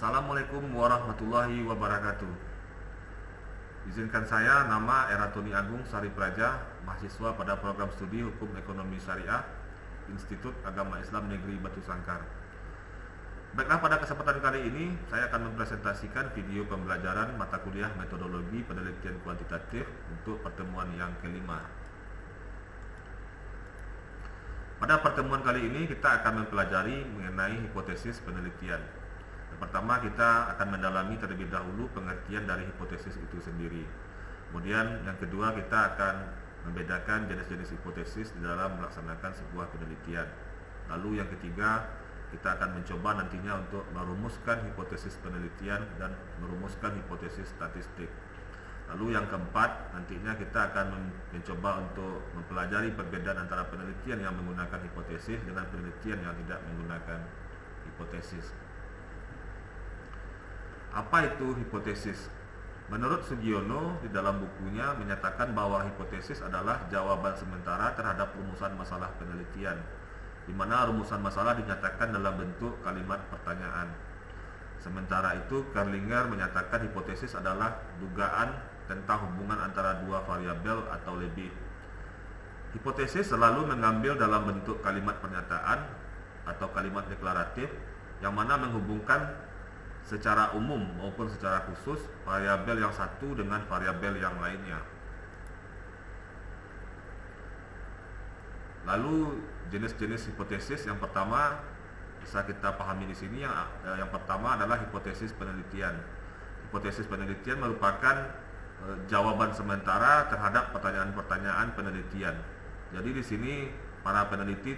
Assalamualaikum warahmatullahi wabarakatuh. Izinkan saya, nama Eratoni Agung Sari Praja, mahasiswa pada program studi Hukum Ekonomi Syariah, Institut Agama Islam Negeri Batu Sangkar. Baiklah, pada kesempatan kali ini saya akan mempresentasikan video pembelajaran mata kuliah metodologi penelitian kuantitatif untuk pertemuan yang kelima. Pada pertemuan kali ini kita akan mempelajari mengenai hipotesis penelitian. Yang pertama, kita akan mendalami terlebih dahulu pengertian dari hipotesis itu sendiri. Kemudian yang kedua, kita akan membedakan jenis-jenis hipotesis di dalam melaksanakan sebuah penelitian. Lalu yang ketiga, kita akan mencoba nantinya untuk merumuskan hipotesis penelitian dan merumuskan hipotesis statistik. Lalu yang keempat, nantinya kita akan mencoba untuk mempelajari perbedaan antara penelitian yang menggunakan hipotesis dengan penelitian yang tidak menggunakan hipotesis. Apa itu hipotesis? Menurut Sugiono, di dalam bukunya menyatakan bahwa hipotesis adalah jawaban sementara terhadap rumusan masalah penelitian, di mana rumusan masalah dinyatakan dalam bentuk kalimat pertanyaan. Sementara itu, Kerlinger menyatakan hipotesis adalah dugaan tentang hubungan antara dua variabel atau lebih. Hipotesis selalu mengambil dalam bentuk kalimat pernyataan atau kalimat deklaratif yang mana menghubungkan secara umum maupun secara khusus variabel yang satu dengan variabel yang lainnya. Lalu jenis-jenis hipotesis yang pertama bisa kita pahami di sini. Yang pertama adalah hipotesis penelitian. Hipotesis penelitian merupakan jawaban sementara terhadap pertanyaan-pertanyaan penelitian. Jadi di sini para peneliti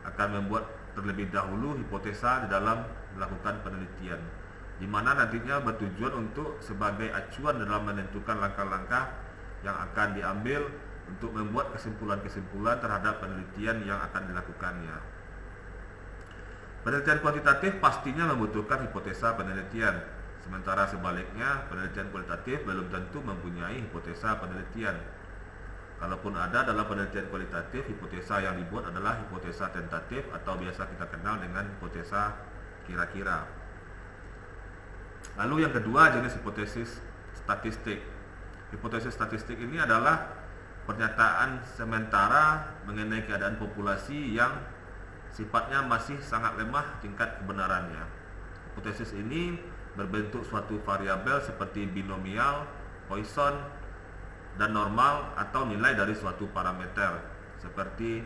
akan membuat terlebih dahulu hipotesa di dalam melakukan penelitian, di mana nantinya bertujuan untuk sebagai acuan dalam menentukan langkah-langkah yang akan diambil untuk membuat kesimpulan-kesimpulan terhadap penelitian yang akan dilakukannya. Penelitian kuantitatif pastinya membutuhkan hipotesa penelitian. Sementara sebaliknya, penelitian kualitatif belum tentu mempunyai hipotesa penelitian. Kalaupun ada dalam penelitian kualitatif, hipotesa yang dibuat adalah hipotesa tentatif atau biasa kita kenal dengan hipotesa kira-kira. Lalu yang kedua, jenis hipotesis statistik. Hipotesis statistik ini adalah pernyataan sementara mengenai keadaan populasi yang sifatnya masih sangat lemah tingkat kebenarannya. Hipotesis ini berbentuk suatu variabel seperti binomial, Poisson, dan normal atau nilai dari suatu parameter seperti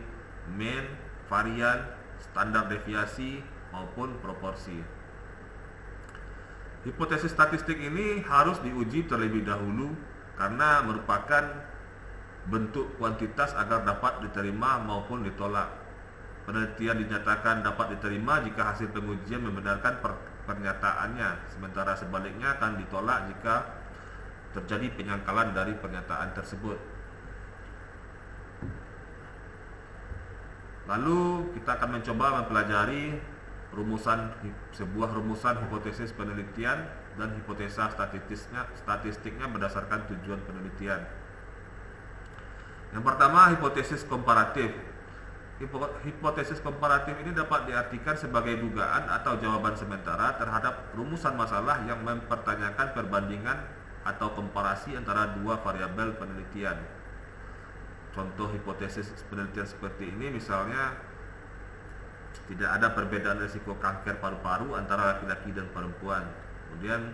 mean, varian, standar deviasi, maupun proporsi. Hipotesis statistik ini harus diuji terlebih dahulu karena merupakan bentuk kuantitas agar dapat diterima maupun ditolak. Penelitian dinyatakan dapat diterima jika hasil pengujian membenarkan pernyataannya, sementara sebaliknya akan ditolak jika terjadi penyangkalan dari pernyataan tersebut. Lalu kita akan mencoba mempelajari sebuah rumusan hipotesis penelitian dan hipotesa statistiknya berdasarkan tujuan penelitian. Yang pertama, hipotesis komparatif. Hipotesis komparatif ini dapat diartikan sebagai dugaan atau jawaban sementara terhadap rumusan masalah yang mempertanyakan perbandingan atau komparasi antara dua variabel penelitian. Contoh hipotesis penelitian seperti ini misalnya, tidak ada perbedaan risiko kanker paru-paru antara laki-laki dan perempuan. Kemudian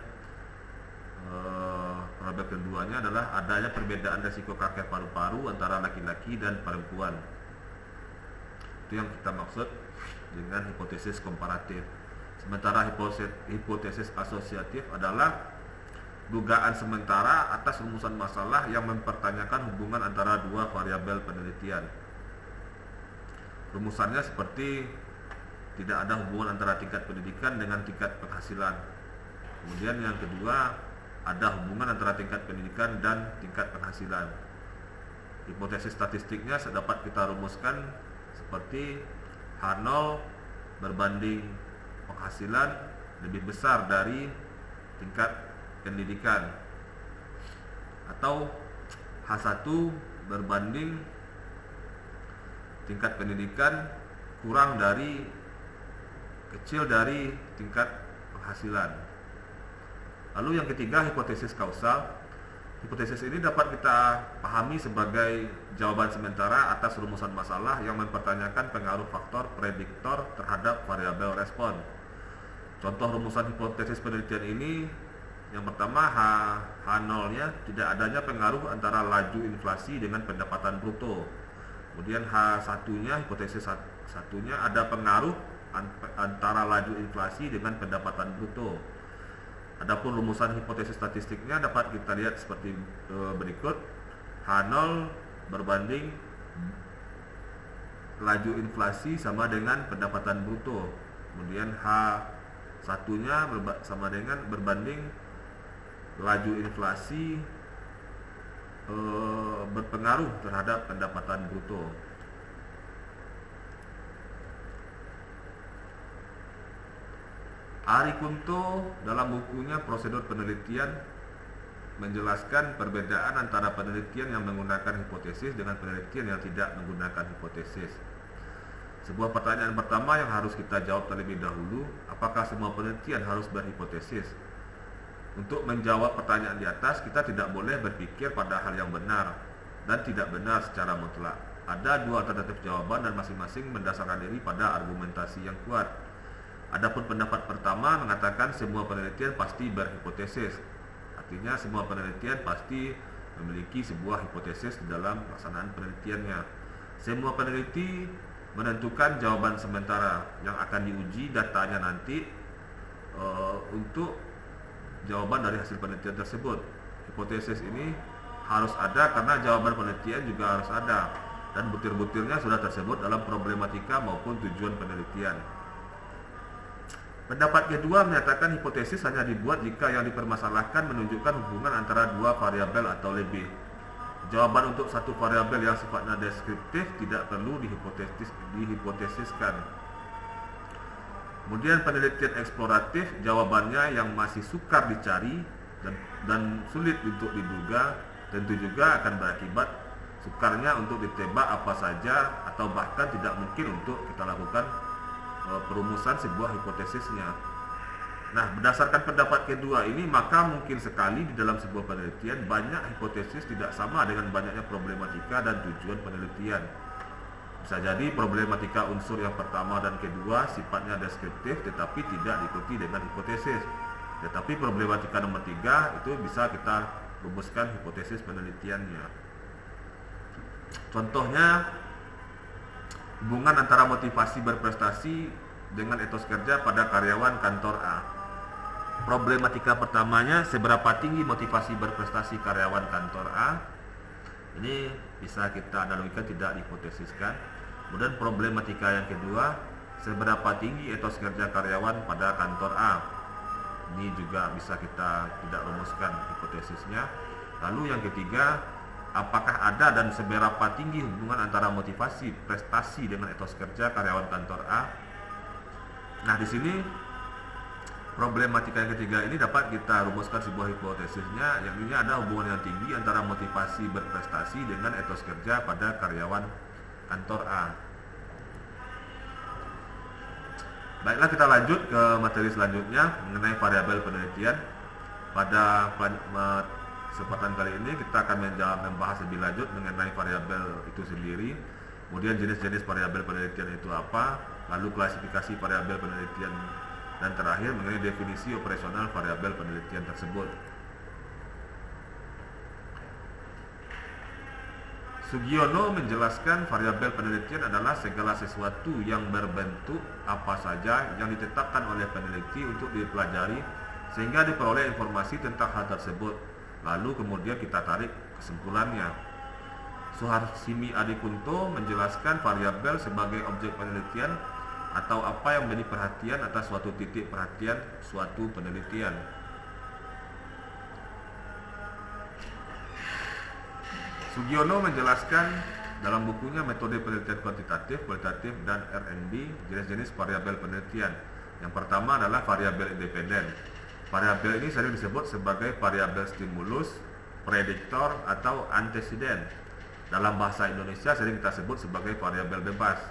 variabel keduanya adalah adanya perbedaan risiko kanker paru-paru antara laki-laki dan perempuan. Itu yang kita maksud dengan hipotesis komparatif. Sementara hipotesis asosiatif adalah dugaan sementara atas rumusan masalah yang mempertanyakan hubungan antara dua variabel penelitian. Rumusannya seperti tidak ada hubungan antara tingkat pendidikan dengan tingkat penghasilan. Kemudian yang kedua, ada hubungan antara tingkat pendidikan dan tingkat penghasilan. Hipotesis statistiknya dapat kita rumuskan seperti H0 berbanding penghasilan lebih besar dari tingkat pendidikan, atau H1 berbanding tingkat pendidikan kecil dari tingkat penghasilan. Lalu yang ketiga, hipotesis kausal. Hipotesis ini dapat kita pahami sebagai jawaban sementara atas rumusan masalah yang mempertanyakan pengaruh faktor prediktor terhadap variabel respon. Contoh rumusan hipotesis penelitian ini, yang pertama H0-nya tidak adanya pengaruh antara laju inflasi dengan pendapatan bruto. Kemudian H1-nya, hipotesis satunya ada pengaruh antara laju inflasi dengan pendapatan bruto. Adapun rumusan hipotesis statistiknya dapat kita lihat seperti berikut. H0 berbanding laju inflasi sama dengan pendapatan bruto. Kemudian H1-nya sama dengan berbanding laju inflasi berpengaruh terhadap pendapatan bruto. Ari Kunto dalam bukunya Prosedur Penelitian menjelaskan perbedaan antara penelitian yang menggunakan hipotesis dengan penelitian yang tidak menggunakan hipotesis. Sebuah pertanyaan pertama yang harus kita jawab terlebih dahulu, apakah semua penelitian harus berhipotesis? Untuk menjawab pertanyaan di atas, kita tidak boleh berpikir pada hal yang benar dan tidak benar secara mutlak. Ada dua alternatif jawaban dan masing-masing mendasarkan diri pada argumentasi yang kuat. Adapun pendapat pertama mengatakan semua penelitian pasti berhipotesis. Artinya semua penelitian pasti memiliki sebuah hipotesis di dalam pelaksanaan penelitiannya. Semua peneliti menentukan jawaban sementara yang akan diuji datanya nanti untuk jawaban dari hasil penelitian tersebut. Hipotesis ini harus ada karena jawaban penelitian juga harus ada, dan butir-butirnya sudah tersebut dalam problematika maupun tujuan penelitian. Pendapat kedua menyatakan hipotesis hanya dibuat jika yang dipermasalahkan menunjukkan hubungan antara dua variabel atau lebih. Jawaban untuk satu variabel yang sifatnya deskriptif tidak perlu dihipotesiskan. Kemudian penelitian eksploratif, jawabannya yang masih sukar dicari dan sulit untuk diduga, tentu juga akan berakibat sukarnya untuk ditebak apa saja atau bahkan tidak mungkin untuk kita lakukan perumusan sebuah hipotesisnya. Nah, berdasarkan pendapat kedua ini, maka mungkin sekali di dalam sebuah penelitian banyak hipotesis tidak sama dengan banyaknya problematika dan tujuan penelitian. Bisa jadi problematika unsur yang pertama dan kedua sifatnya deskriptif tetapi tidak diikuti dengan hipotesis. Tetapi problematika nomor 3 itu bisa kita rumuskan hipotesis penelitiannya. Contohnya, hubungan antara motivasi berprestasi dengan etos kerja pada karyawan kantor A. Problematika pertamanya, seberapa tinggi motivasi berprestasi karyawan kantor A. Ini bisa kita analogikan, tidak dihipotesiskan. Kemudian problematika yang kedua, seberapa tinggi etos kerja karyawan pada kantor A. Ini juga bisa kita tidak rumuskan hipotesisnya. Lalu yang ketiga, apakah ada dan seberapa tinggi hubungan antara motivasi prestasi dengan etos kerja karyawan kantor A? Nah, di sini problematika yang ketiga ini dapat kita rumuskan sebuah hipotesisnya, yang ini ada hubungan yang tinggi antara motivasi berprestasi dengan etos kerja pada karyawan kantor A. Baiklah, kita lanjut ke materi selanjutnya mengenai variabel penelitian. Pada kesempatan kali ini kita akan membahas lebih lanjut mengenai variabel itu sendiri, kemudian jenis-jenis variabel penelitian itu apa, lalu klasifikasi variabel penelitian, dan terakhir mengenai definisi operasional variabel penelitian tersebut. Sugiono menjelaskan variabel penelitian adalah segala sesuatu yang berbentuk apa saja yang ditetapkan oleh peneliti untuk dipelajari sehingga diperoleh informasi tentang hal tersebut. Lalu kemudian kita tarik kesimpulannya. Suharsini Adikunto menjelaskan variabel sebagai objek penelitian atau apa yang menjadi perhatian atas suatu titik perhatian suatu penelitian. Sugiono menjelaskan dalam bukunya Metode Penelitian Kuantitatif, Kualitatif, dan R&D jenis-jenis variabel penelitian. Yang pertama adalah variabel independen. Variabel ini sering disebut sebagai variabel stimulus, prediktor, atau antesiden. Dalam bahasa Indonesia sering kita sebut sebagai variabel bebas.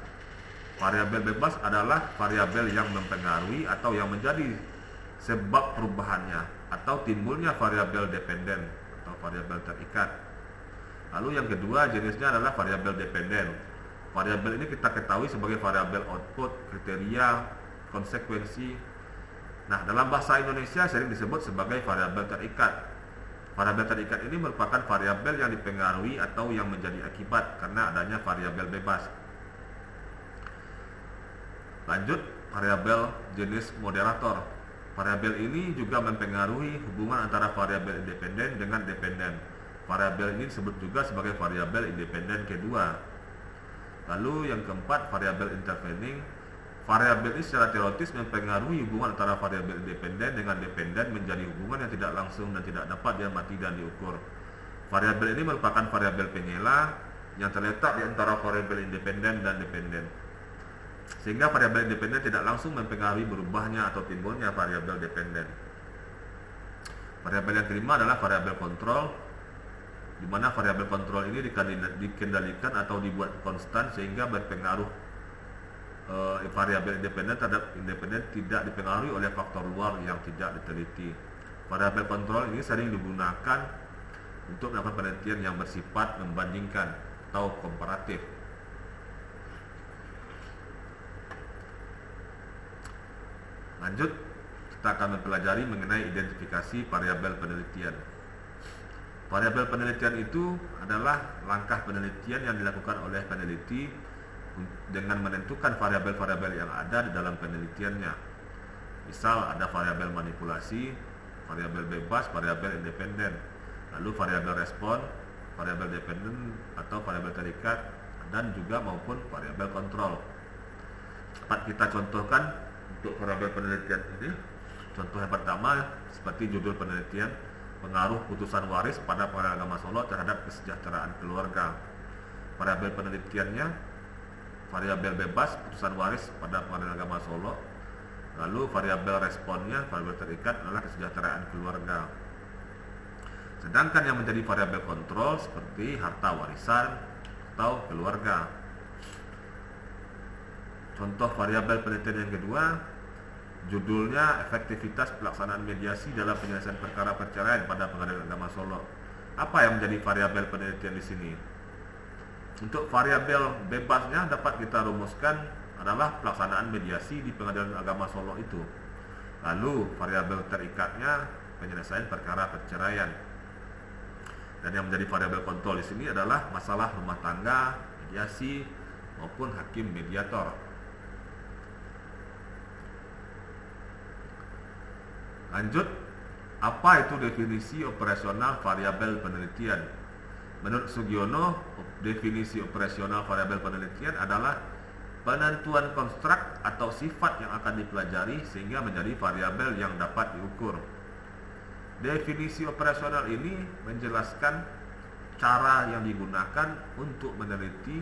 Variabel bebas adalah variabel yang mempengaruhi atau yang menjadi sebab perubahannya atau timbulnya variabel dependen atau variabel terikat. Lalu yang kedua jenisnya adalah variabel dependen. Variabel ini kita ketahui sebagai variabel output, kriteria, konsekuensi. Nah, dalam bahasa Indonesia sering disebut sebagai variabel terikat. Variabel terikat ini merupakan variabel yang dipengaruhi atau yang menjadi akibat karena adanya variabel bebas. Lanjut, variabel jenis moderator. Variabel ini juga mempengaruhi hubungan antara variabel independen dengan dependen. Variabel ini disebut juga sebagai variabel independen kedua. Lalu yang keempat, variabel intervening. Variabel ini secara teoritis mempengaruhi hubungan antara variabel independen dengan dependen menjadi hubungan yang tidak langsung dan tidak dapat diamati dan diukur. Variabel ini merupakan variabel penyela yang terletak di antara variabel independen dan dependen. Sehingga variabel independen tidak langsung mempengaruhi berubahnya atau timbulnya variabel dependen. Variabel yang kelima adalah variabel kontrol, di mana variabel kontrol ini dikendalikan atau dibuat konstan sehingga berpengaruh variabel independen terhadap independen tidak dipengaruhi oleh faktor luar yang tidak diteliti. Variabel kontrol ini sering digunakan untuk melakukan penelitian yang bersifat membandingkan atau komparatif. Lanjut, kita akan mempelajari mengenai identifikasi variabel penelitian. Variabel penelitian itu adalah langkah penelitian yang dilakukan oleh peneliti dengan menentukan variabel-variabel yang ada di dalam penelitiannya. Misal ada variabel manipulasi, variabel bebas, variabel independen, lalu variabel respon, variabel dependen atau variabel terikat, dan juga maupun variabel kontrol. Dapat kita contohkan untuk variabel penelitian ini. Contoh yang pertama seperti judul penelitian, pengaruh putusan waris pada Pengadilan Agama Solo terhadap kesejahteraan keluarga. Variabel penelitiannya variabel bebas putusan waris pada Pengadilan Agama Solo. Lalu variabel responnya, variabel terikat adalah kesejahteraan keluarga. Sedangkan yang menjadi variabel kontrol seperti harta warisan atau keluarga. Contoh variabel penelitian yang kedua, judulnya efektivitas pelaksanaan mediasi dalam penyelesaian perkara perceraian pada Pengadilan Agama Solo. Apa yang menjadi variabel penelitian di sini? Untuk variabel bebasnya dapat kita rumuskan adalah pelaksanaan mediasi di Pengadilan Agama Solo itu. Lalu variabel terikatnya penyelesaian perkara perceraian. Dan yang menjadi variabel kontrol di sini adalah masalah rumah tangga, mediasi maupun hakim mediator. Lanjut, apa itu definisi operasional variabel penelitian? Menurut Sugiono, definisi operasional variabel penelitian adalah penentuan konstruk atau sifat yang akan dipelajari sehingga menjadi variabel yang dapat diukur. Definisi operasional ini menjelaskan cara yang digunakan untuk meneliti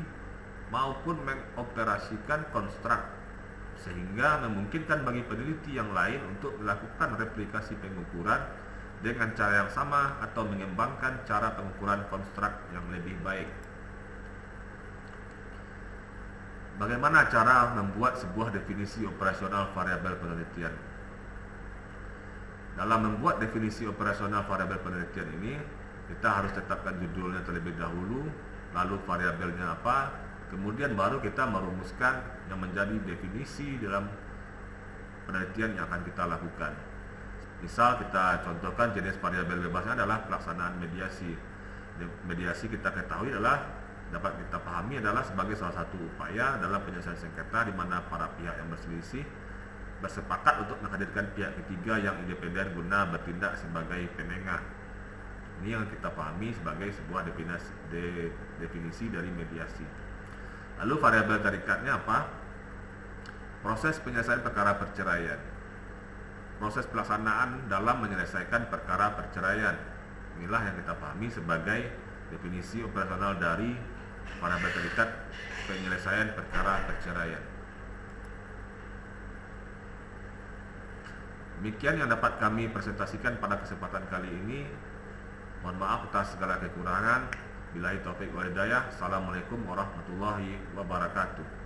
maupun mengoperasikan konstruk sehingga memungkinkan bagi peneliti yang lain untuk melakukan replikasi pengukuran dengan cara yang sama atau mengembangkan cara pengukuran konstruk yang lebih baik. Bagaimana cara membuat sebuah definisi operasional variabel penelitian? Dalam membuat definisi operasional variabel penelitian ini, kita harus tetapkan judulnya terlebih dahulu, lalu variabelnya apa, kemudian baru kita merumuskan yang menjadi definisi dalam penelitian yang akan kita lakukan. Misal kita contohkan jenis variabel bebasnya adalah pelaksanaan mediasi. Mediasi kita ketahui adalah dapat kita pahami adalah sebagai salah satu upaya dalam penyelesaian sengketa di mana para pihak yang berselisih bersepakat untuk menghadirkan pihak ketiga yang independen guna bertindak sebagai penengah. Ini yang kita pahami sebagai sebuah definisi dari mediasi. Lalu variabel terikatnya apa? Proses penyelesaian perkara perceraian. Proses pelaksanaan dalam menyelesaikan perkara perceraian. Inilah yang kita pahami sebagai definisi operasional dari variabel terikat penyelesaian perkara perceraian. Demikian yang dapat kami presentasikan pada kesempatan kali ini. Mohon maaf atas segala kekurangan. Billahi taufik wal hidayah. Assalamualaikum warahmatullahi wabarakatuh.